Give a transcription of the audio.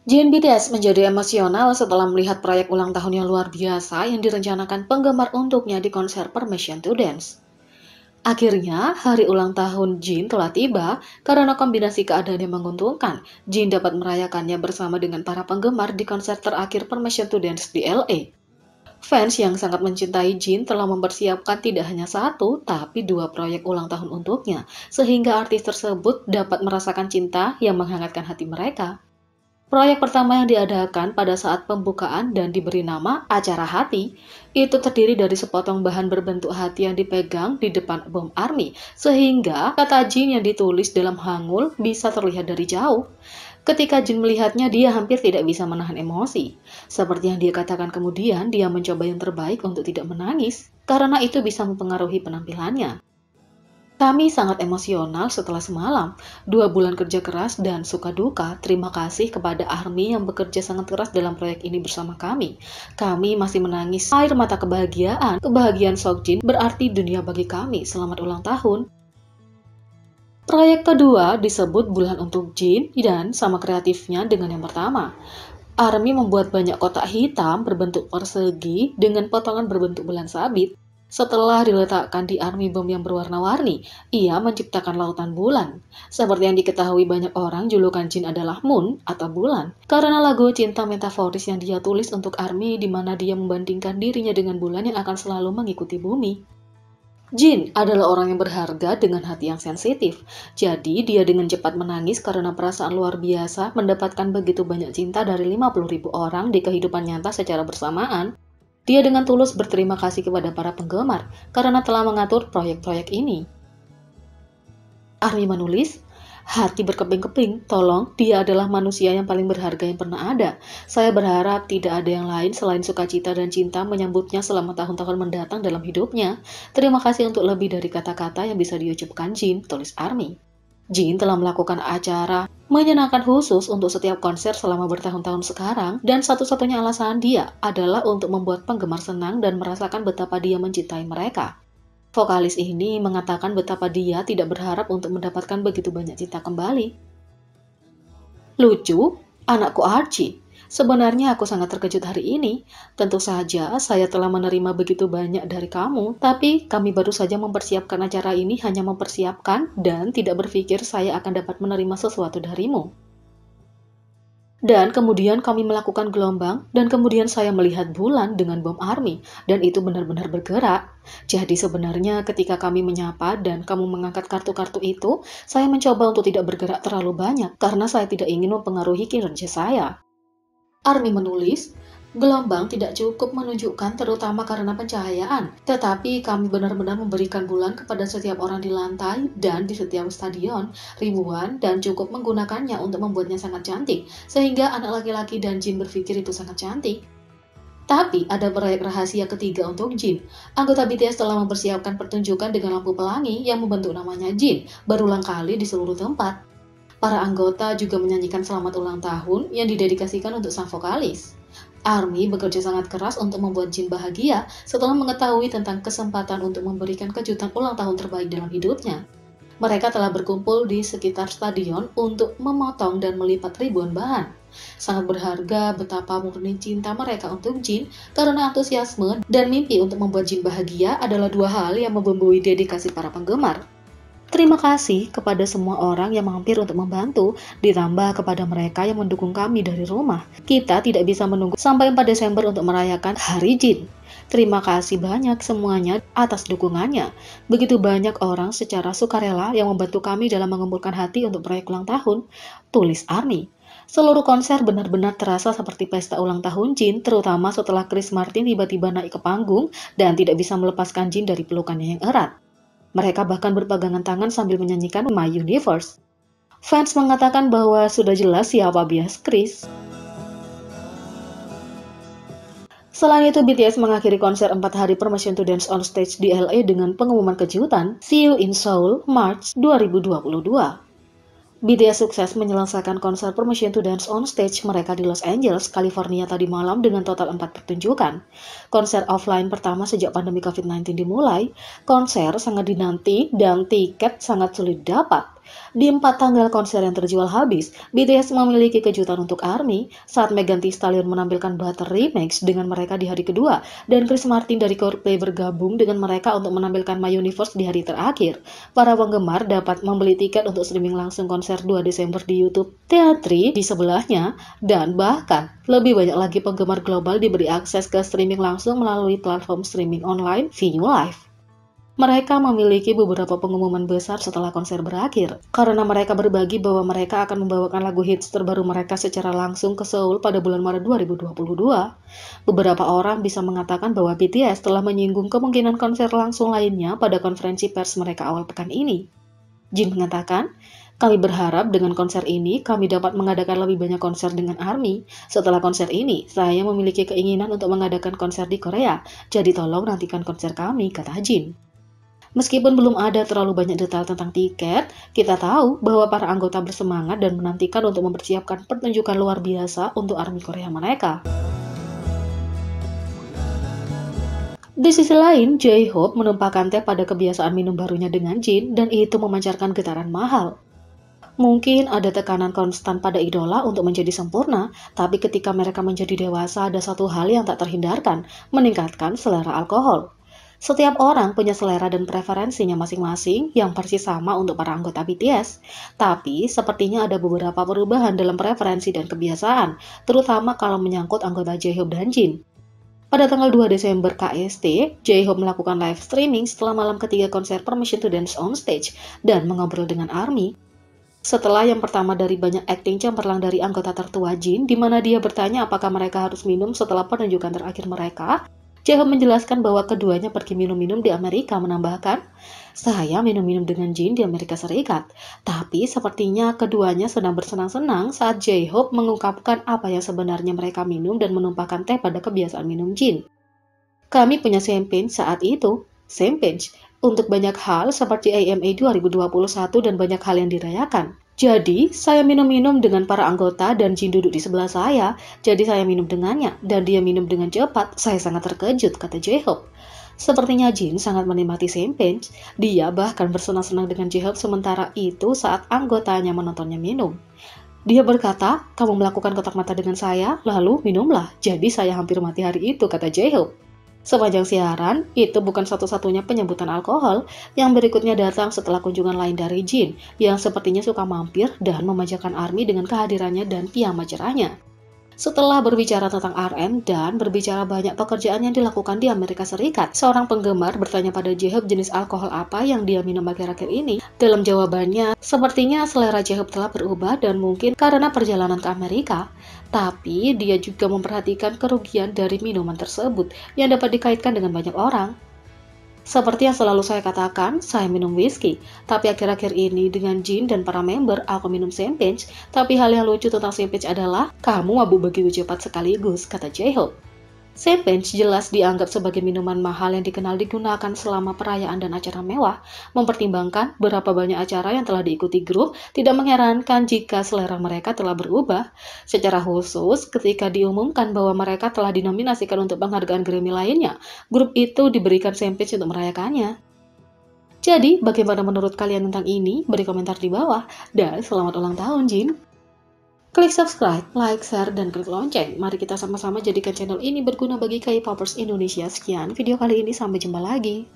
Jin BTS menjadi emosional setelah melihat proyek ulang tahun yang luar biasa yang direncanakan penggemar untuknya di konser Permission to Dance. Akhirnya, hari ulang tahun Jin telah tiba karena kombinasi keadaan yang menguntungkan. Jin dapat merayakannya bersama dengan para penggemar di konser terakhir Permission to Dance di LA. Fans yang sangat mencintai Jin telah mempersiapkan tidak hanya satu, tapi dua proyek ulang tahun untuknya, sehingga artis tersebut dapat merasakan cinta yang menghangatkan hati mereka. Proyek pertama yang diadakan pada saat pembukaan dan diberi nama Acara Hati, itu terdiri dari sepotong bahan berbentuk hati yang dipegang di depan bom army, sehingga kata Jin yang ditulis dalam hangul bisa terlihat dari jauh. Ketika Jin melihatnya, dia hampir tidak bisa menahan emosi. Seperti yang dia katakan kemudian, dia mencoba yang terbaik untuk tidak menangis, karena itu bisa mempengaruhi penampilannya. Kami sangat emosional setelah semalam, 2 bulan kerja keras dan suka duka. Terima kasih kepada ARMY yang bekerja sangat keras dalam proyek ini bersama kami. Kami masih menangis air mata kebahagiaan. Kebahagiaan Seokjin berarti dunia bagi kami. Selamat ulang tahun. Proyek kedua disebut Bulan untuk Jin dan sama kreatifnya dengan yang pertama. ARMY membuat banyak kotak hitam berbentuk persegi dengan potongan berbentuk bulan sabit. Setelah diletakkan di army bom yang berwarna-warni, ia menciptakan lautan bulan. Seperti yang diketahui banyak orang, julukan Jin adalah Moon atau bulan, karena lagu cinta metaforis yang dia tulis untuk army di mana dia membandingkan dirinya dengan bulan yang akan selalu mengikuti bumi. Jin adalah orang yang berharga dengan hati yang sensitif. Jadi dia dengan cepat menangis karena perasaan luar biasa mendapatkan begitu banyak cinta dari 50.000 orang di kehidupan nyata secara bersamaan. Dia dengan tulus berterima kasih kepada para penggemar karena telah mengatur proyek-proyek ini. Army menulis, hati berkeping-keping, tolong, dia adalah manusia yang paling berharga yang pernah ada. Saya berharap tidak ada yang lain selain sukacita dan cinta menyambutnya selama tahun-tahun mendatang dalam hidupnya. Terima kasih untuk lebih dari kata-kata yang bisa diucapkan Jin, tulis Army. Jin telah melakukan acara menyenangkan khusus untuk setiap konser selama bertahun-tahun sekarang, dan satu-satunya alasan dia adalah untuk membuat penggemar senang dan merasakan betapa dia mencintai mereka. Vokalis ini mengatakan betapa dia tidak berharap untuk mendapatkan begitu banyak cinta kembali. Lucu, anakku Archie. Sebenarnya aku sangat terkejut hari ini. Tentu saja saya telah menerima begitu banyak dari kamu, tapi kami baru saja mempersiapkan acara ini hanya mempersiapkan dan tidak berpikir saya akan dapat menerima sesuatu darimu. Dan kemudian kami melakukan gelombang, dan kemudian saya melihat bulan dengan bom army, dan itu benar-benar bergerak. Jadi sebenarnya ketika kami menyapa dan kamu mengangkat kartu-kartu itu, saya mencoba untuk tidak bergerak terlalu banyak, karena saya tidak ingin mempengaruhi kinerja saya. Army menulis, gelombang tidak cukup menunjukkan terutama karena pencahayaan, tetapi kami benar-benar memberikan bulan kepada setiap orang di lantai dan di setiap stadion, ribuan, dan cukup menggunakannya untuk membuatnya sangat cantik, sehingga anak laki-laki dan Jin berpikir itu sangat cantik. Tapi ada proyek rahasia ketiga untuk Jin. Anggota BTS telah mempersiapkan pertunjukan dengan lampu pelangi yang membentuk namanya Jin berulang kali di seluruh tempat. Para anggota juga menyanyikan selamat ulang tahun yang didedikasikan untuk sang vokalis. ARMY bekerja sangat keras untuk membuat Jin bahagia setelah mengetahui tentang kesempatan untuk memberikan kejutan ulang tahun terbaik dalam hidupnya. Mereka telah berkumpul di sekitar stadion untuk memotong dan melipat ribuan bahan. Sangat berharga betapa murni cinta mereka untuk Jin, karena antusiasme dan mimpi untuk membuat Jin bahagia adalah dua hal yang membumbui dedikasi para penggemar. Terima kasih kepada semua orang yang mampir untuk membantu, ditambah kepada mereka yang mendukung kami dari rumah. Kita tidak bisa menunggu sampai 4 Desember untuk merayakan Hari Jin. Terima kasih banyak semuanya atas dukungannya. Begitu banyak orang secara sukarela yang membantu kami dalam mengumpulkan hati untuk proyek ulang tahun, tulis Army. Seluruh konser benar-benar terasa seperti pesta ulang tahun Jin, terutama setelah Chris Martin tiba-tiba naik ke panggung dan tidak bisa melepaskan Jin dari pelukannya yang erat. Mereka bahkan berpegangan tangan sambil menyanyikan My Universe. Fans mengatakan bahwa sudah jelas siapa bias Chris. Selain itu, BTS mengakhiri konser 4 hari Permission to Dance on Stage di LA dengan pengumuman kejutan See You in Seoul, March 2022. BTS sukses menyelesaikan konser Permission to Dance on Stage mereka di Los Angeles, California tadi malam dengan total 4 pertunjukan. Konser offline pertama sejak pandemi COVID-19 dimulai, konser sangat dinanti dan tiket sangat sulit dapat. Di 4 tanggal konser yang terjual habis, BTS memiliki kejutan untuk ARMY saat Megan Thee Stallion menampilkan Butter Remix dengan mereka di hari kedua, dan Chris Martin dari Coldplay bergabung dengan mereka untuk menampilkan My Universe di hari terakhir. Para penggemar dapat membeli tiket untuk streaming langsung konser 2 Desember di YouTube Teatri di sebelahnya, dan bahkan lebih banyak lagi penggemar global diberi akses ke streaming langsung melalui platform streaming online Venue Live. Mereka memiliki beberapa pengumuman besar setelah konser berakhir, karena mereka berbagi bahwa mereka akan membawakan lagu hits terbaru mereka secara langsung ke Seoul pada bulan Maret 2022. Beberapa orang bisa mengatakan bahwa BTS telah menyinggung kemungkinan konser langsung lainnya pada konferensi pers mereka awal pekan ini. Jin mengatakan, "Kami berharap dengan konser ini kami dapat mengadakan lebih banyak konser dengan ARMY. Setelah konser ini, saya memiliki keinginan untuk mengadakan konser di Korea. Jadi tolong nantikan konser kami," kata Jin. Meskipun belum ada terlalu banyak detail tentang tiket, kita tahu bahwa para anggota bersemangat dan menantikan untuk mempersiapkan pertunjukan luar biasa untuk ARMY Korea mereka. Di sisi lain, J-Hope menumpahkan teh pada kebiasaan minum barunya dengan Jin, dan itu memancarkan getaran mahal. Mungkin ada tekanan konstan pada idola untuk menjadi sempurna, tapi ketika mereka menjadi dewasa ada satu hal yang tak terhindarkan, meningkatkan selera alkohol. Setiap orang punya selera dan preferensinya masing-masing yang persis sama untuk para anggota BTS. Tapi sepertinya ada beberapa perubahan dalam preferensi dan kebiasaan, terutama kalau menyangkut anggota J-Hope dan Jin. Pada tanggal 2 Desember KST, J-Hope melakukan live streaming setelah malam ketiga konser Permission to Dance on Stage dan mengobrol dengan ARMY. Setelah yang pertama dari banyak akting cemerlang dari anggota tertua Jin, di mana dia bertanya apakah mereka harus minum setelah penunjukan terakhir mereka, J-Hope menjelaskan bahwa keduanya pergi minum-minum di Amerika, menambahkan, "Saya minum-minum dengan Jin di Amerika Serikat." Tapi sepertinya keduanya sedang bersenang-senang saat J-Hope mengungkapkan apa yang sebenarnya mereka minum dan menumpahkan teh pada kebiasaan minum Jin. "Kami punya champagne saat itu, champagne, untuk banyak hal seperti AMA 2021 dan banyak hal yang dirayakan. Jadi, saya minum-minum dengan para anggota dan Jin duduk di sebelah saya, jadi saya minum dengannya, dan dia minum dengan cepat. Saya sangat terkejut," kata J-Hope. Sepertinya Jin sangat menikmati champagne, dia bahkan bersenang-senang dengan J-Hope sementara itu saat anggotanya menontonnya minum. Dia berkata, "Kamu melakukan kotak mata dengan saya, lalu minumlah, jadi saya hampir mati hari itu," kata J-Hope. Sepanjang siaran, itu bukan satu-satunya penyebutan alkohol. Yang berikutnya datang setelah kunjungan lain dari Jin, yang sepertinya suka mampir dan memanjakan ARMY dengan kehadirannya dan piyama cerahnya. Setelah berbicara tentang RM dan berbicara banyak pekerjaan yang dilakukan di Amerika Serikat, seorang penggemar bertanya pada J-Hope jenis alkohol apa yang dia minum akhir-akhir ini. Dalam jawabannya, sepertinya selera J-Hope telah berubah dan mungkin karena perjalanan ke Amerika. Tapi dia juga memperhatikan kerugian dari minuman tersebut yang dapat dikaitkan dengan banyak orang. "Seperti yang selalu saya katakan, saya minum whisky. Tapi akhir-akhir ini dengan Jin dan para member, aku minum champagne. Tapi hal yang lucu tentang champagne adalah, kamu mabuk begitu cepat sekaligus," kata J-Hope. Champagne jelas dianggap sebagai minuman mahal yang dikenal digunakan selama perayaan dan acara mewah. Mempertimbangkan berapa banyak acara yang telah diikuti grup, tidak mengherankan jika selera mereka telah berubah. Secara khusus, ketika diumumkan bahwa mereka telah dinominasikan untuk penghargaan Grammy lainnya, grup itu diberikan champagne untuk merayakannya. Jadi, bagaimana menurut kalian tentang ini? Beri komentar di bawah. Dan selamat ulang tahun, Jin! Klik subscribe, like, share, dan klik lonceng. Mari kita sama-sama jadikan channel ini berguna bagi K-popers Indonesia. Sekian video kali ini, sampai jumpa lagi.